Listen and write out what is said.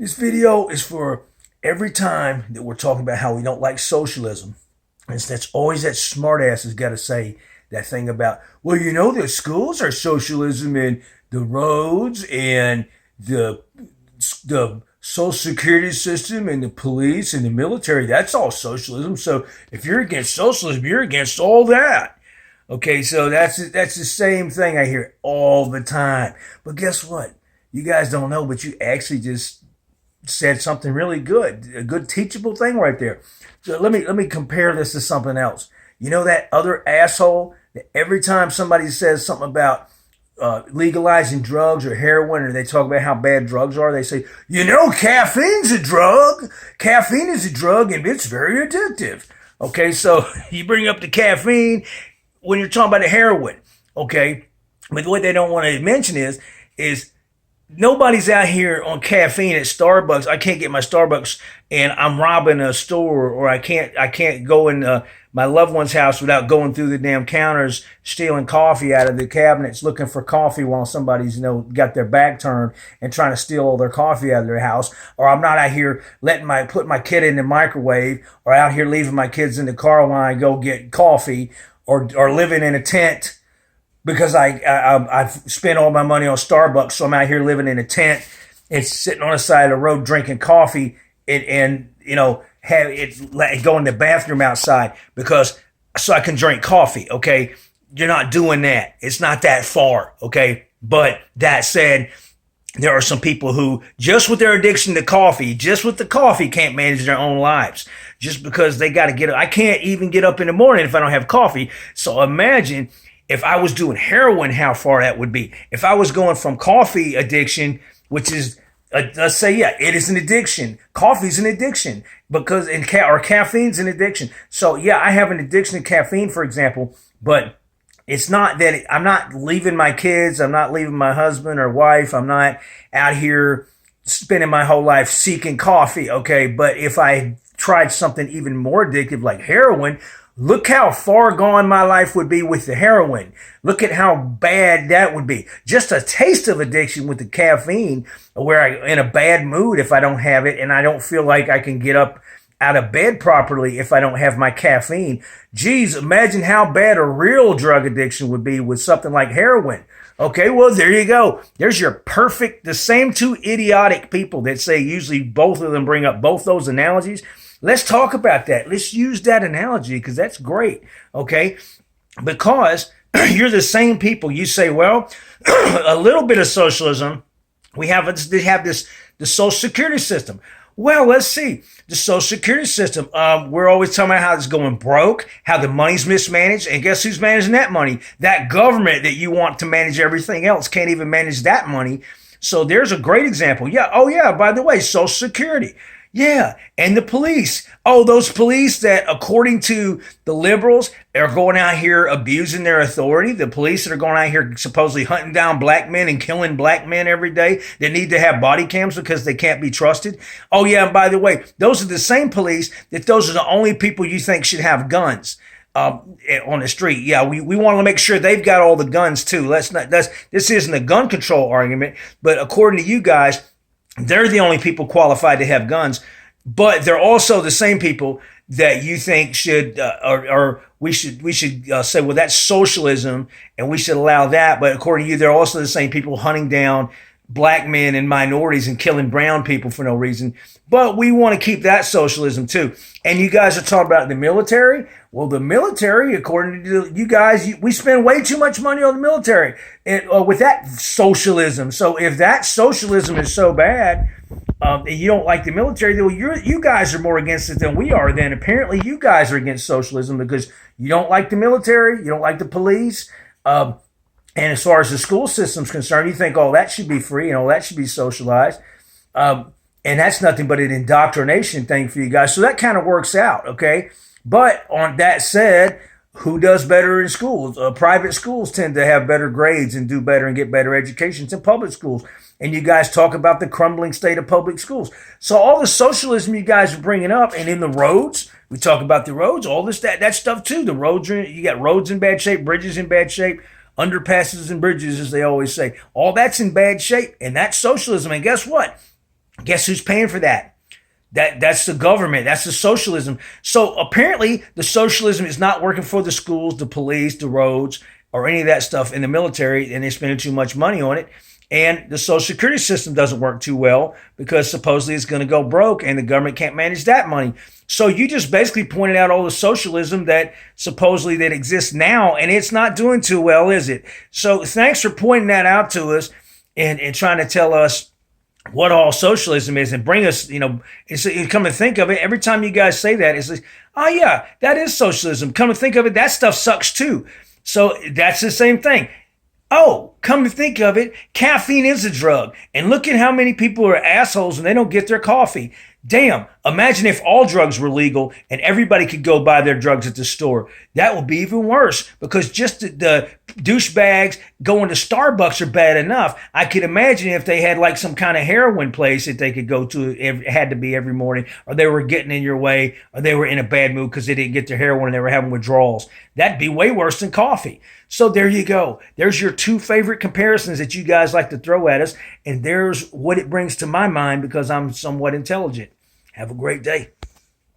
This video is for every time that we're talking about how we don't like socialism. And that's always that smartass has got to say that thing about, well, the schools are socialism and the roads and the social security system and the police and the military, that's all socialism. So if you're against socialism, you're against all that. Okay, so that's the same thing I hear all the time. But guess what? You guys don't know, but you actually just said something really good, a good teachable thing right there. So let me compare this to something else. You know that other asshole that every time somebody says something about legalizing drugs or heroin, or they talk about how bad drugs are, they say, caffeine's a drug. Caffeine is a drug, and it's very addictive. Okay, so you bring up the caffeine when you're talking about the heroin. Okay, but what they don't want to mention is nobody's out here on caffeine at Starbucks. I can't get my Starbucks and I'm robbing a store, or I can't go in my loved one's house without going through the damn counters, stealing coffee out of the cabinets, looking for coffee while somebody's, got their back turned and trying to steal all their coffee out of their house. Or I'm not out here put my kid in the microwave, or out here leaving my kids in the car while I go get coffee, or living in a tent because I've spent all my money on Starbucks, so I'm out here living in a tent and sitting on the side of the road drinking coffee and have it go in the bathroom outside so I can drink coffee. Okay, you're not doing that. It's not that far. Okay, but that said, there are some people who, just with their addiction to coffee, just with the coffee, can't manage their own lives. Just because they got to get up. I can't even get up in the morning if I don't have coffee. So imagine if I was doing heroin, how far that would be. If I was going from coffee addiction, which is, let's say, yeah, it is an addiction. Coffee's an addiction or caffeine's an addiction. So yeah, I have an addiction to caffeine, for example, but it's not that I'm not leaving my kids. I'm not leaving my husband or wife. I'm not out here spending my whole life seeking coffee. Okay. But if I tried something even more addictive like heroin, look how far gone my life would be with the heroin. Look at how bad that would be. Just a taste of addiction with the caffeine, where I'm in a bad mood if I don't have it, and I don't feel like I can get up out of bed properly if I don't have my caffeine. Geez, imagine how bad a real drug addiction would be with something like heroin. Okay, well, there you go. There's the same two idiotic people that say usually both of them bring up both those analogies. Let's talk about that. Let's use that analogy because that's great, okay? Because you're the same people. You say, well, a little bit of socialism. They have the social security system. Well, let's see. The social security system, we're always talking about how it's going broke, how the money's mismanaged, and guess who's managing that money? That government that you want to manage everything else can't even manage that money. So there's a great example. Yeah. Oh, yeah. By the way, social security. Yeah, and the police. Oh, those police that, according to the liberals, are going out here abusing their authority. The police that are going out here supposedly hunting down black men and killing black men every day that need to have body cams because they can't be trusted. Oh, yeah, and by the way, those are the same police those are the only people you think should have guns on the street. Yeah, we want to make sure they've got all the guns too. This isn't a gun control argument, but according to you guys, they're the only people qualified to have guns, but they're also the same people that you think should, or we should say, well, that's socialism, and we should allow that. But according to you, they're also the same people hunting down black men and minorities and killing brown people for no reason. But we want to keep that socialism too. And you guys are talking about the military. Well, the military, according to you guys, we spend way too much money on the military with that socialism. So if that socialism is so bad, and you don't like the military, then you guys are more against it than we are. Then apparently you guys are against socialism because you don't like the military, you don't like the police. And as far as the school system's concerned, you think, oh, that should be free and all that should be socialized. And that's nothing but an indoctrination thing for you guys. So that kind of works out, okay? But on that said, who does better in schools? Private schools tend to have better grades and do better and get better educations than public schools. And you guys talk about the crumbling state of public schools. So all the socialism you guys are bringing up, and in the roads, we talk about the roads, all this, that stuff too. The roads, you got roads in bad shape, bridges in bad shape, underpasses and bridges, as they always say. All that's in bad shape, and that's socialism. And guess what? Guess who's paying for that? That's the government. That's the socialism. So apparently the socialism is not working for the schools, the police, the roads, or any of that stuff in the military, and they're spending too much money on it. And the social security system doesn't work too well because supposedly it's going to go broke and the government can't manage that money. So you just basically pointed out all the socialism that supposedly that exists now, and it's not doing too well, is it? So thanks for pointing that out to us and trying to tell us what all socialism is and bring us, you come and think of it. Every time you guys say that, it's like, oh yeah, that is socialism. Come and think of it, that stuff sucks too. So that's the same thing. Oh, come to think of it, caffeine is a drug. And look at how many people are assholes and they don't get their coffee. Damn, imagine if all drugs were legal and everybody could go buy their drugs at the store. That would be even worse because just the douchebags going to Starbucks are bad enough. I could imagine if they had like some kind of heroin place that they could go to, it had to be every morning, or they were getting in your way, or they were in a bad mood because they didn't get their heroin and they were having withdrawals. That'd be way worse than coffee. So there you go. There's your two favorite comparisons that you guys like to throw at us. And there's what it brings to my mind because I'm somewhat intelligent. Have a great day.